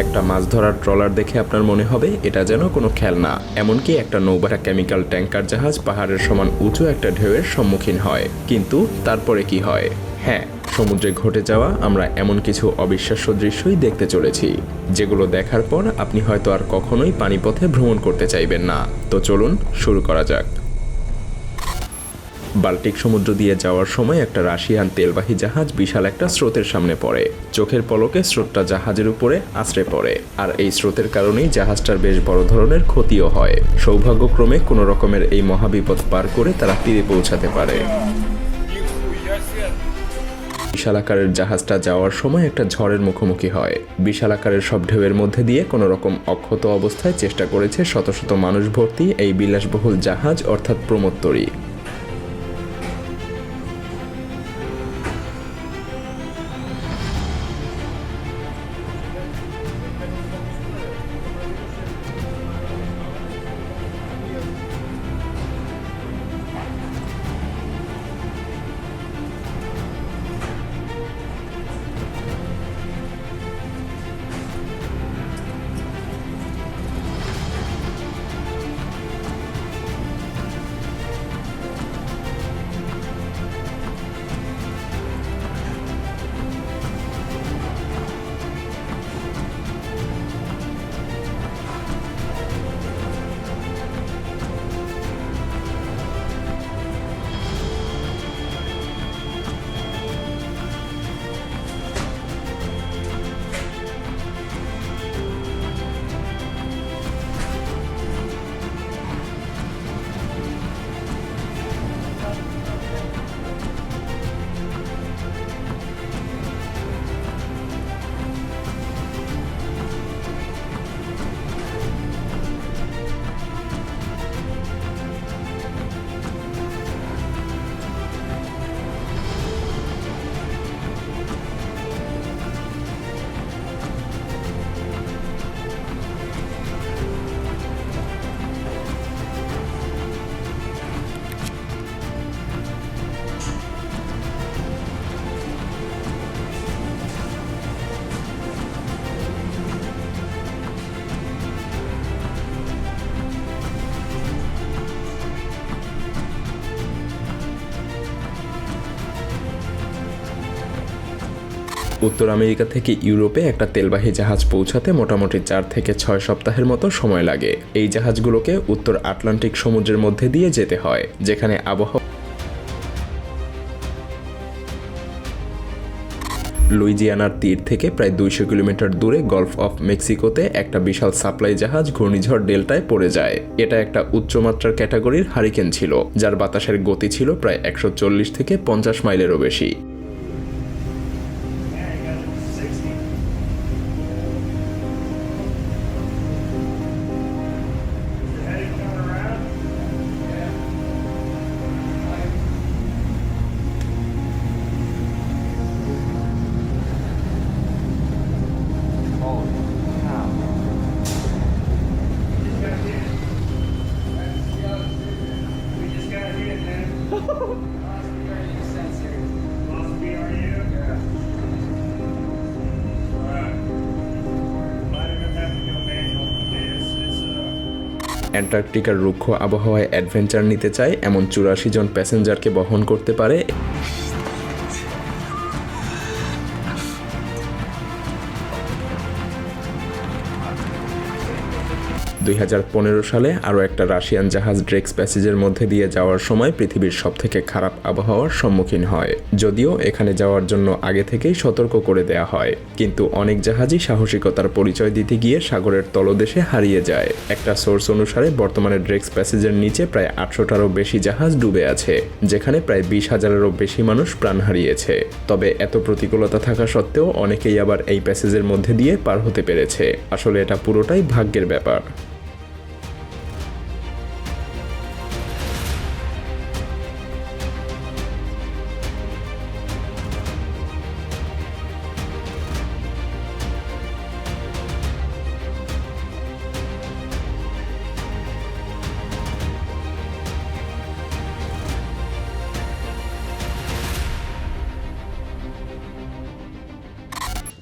একটা মাছ ধরার ট্রলার দেখে আপনার মনে হবে এটা যেন কোনো খেলনা। এমনকি একটা নৌবাহিনী কেমিক্যাল ট্যাঙ্কার জাহাজ পাহাড়ের সমান উঁচু একটা ঢেউয়ের সম্মুখীন হয়। কিন্তু তারপরে কি হয়? হ্যাঁ, সমুদ্রে ঘটে যাওয়া আমরা এমন কিছু অবিশ্বাস্য দৃশ্যই দেখতে চলেছি, যেগুলো দেখার পর আপনি হয়তো আর কখনোই পানিপথে ভ্রমণ করতে চাইবেন না। তো চলুন শুরু করা যাক। বাল্টিক সমুদ্র দিয়ে যাওয়ার সময় একটা রাশিয়ান তেলবাহী জাহাজ বিশাল একটা স্রোতের সামনে পড়ে। চোখের পলকে স্রোতটা জাহাজের উপরে আছড়ে পড়ে, আর এই স্রোতের কারণেই জাহাজটার বেশ বড় ধরনের ক্ষতিও হয়। সৌভাগ্যক্রমে কোনো রকমের এই মহাবিপদ পার করে তারা তীরে পৌঁছাতে পারে। বিশাল আকারের জাহাজটা যাওয়ার সময় একটা ঝড়ের মুখোমুখি হয়। বিশাল আকারের সব ঢেউয়ের মধ্যে দিয়ে কোনো রকম অক্ষত অবস্থায় চেষ্টা করেছে শত শত মানুষ ভর্তি এই বিলাসবহুল জাহাজ অর্থাৎ প্রমোত্তরী। উত্তর আমেরিকা থেকে ইউরোপে একটা তেলবাহী জাহাজ পৌঁছাতে মোটামুটি 4 থেকে 6 সপ্তাহের মতো সময় লাগে। এই জাহাজগুলোকে উত্তর আটলান্টিক সমুদ্রের মধ্যে দিয়ে যেতে হয়, যেখানে আবহাওয়া লুইজিয়ানার তীর থেকে প্রায় 200 কিলোমিটার দূরে গলফ অফ মেক্সিকোতে একটা বিশাল সাপ্লাই জাহাজ ঘূর্ণিঝড় ডেল্টায় পড়ে যায়। এটা একটা উচ্চমাত্রার ক্যাটাগরির হারিকেন ছিল, যার বাতাসের গতি ছিল প্রায় 140 থেকে 50 মাইলেরও বেশি। অ্যান্টার্কটিকার রুক্ষ আবহাওয়ায় অ্যাডভেঞ্চার নিতে চায় এমন 84 জন প্যাসেঞ্জারকে বহন করতে পারে 2015 সালে আরও একটা রাশিয়ান জাহাজ ড্রেক্স প্যাসেজের মধ্যে দিয়ে যাওয়ার সময় পৃথিবীর সবথেকে খারাপ আবহাওয়ার সম্মুখীন হয়। যদিও এখানে যাওয়ার জন্য আগে থেকেই সতর্ক করে দেয়া হয়, কিন্তু অনেক জাহাজই সাহসিকতার পরিচয় দিতে গিয়ে সাগরের তলদেশে হারিয়ে যায়। একটা সোর্স অনুসারে বর্তমানে ড্রেক্স প্যাসেজের নিচে প্রায় 800টারও বেশি জাহাজ ডুবে আছে, যেখানে প্রায় 20,000-এরও বেশি মানুষ প্রাণ হারিয়েছে। তবে এত প্রতিকূলতা থাকা সত্ত্বেও অনেকেই আবার এই প্যাসেজের মধ্যে দিয়ে পার হতে পেরেছে। আসলে এটা পুরোটাই ভাগ্যের ব্যাপার।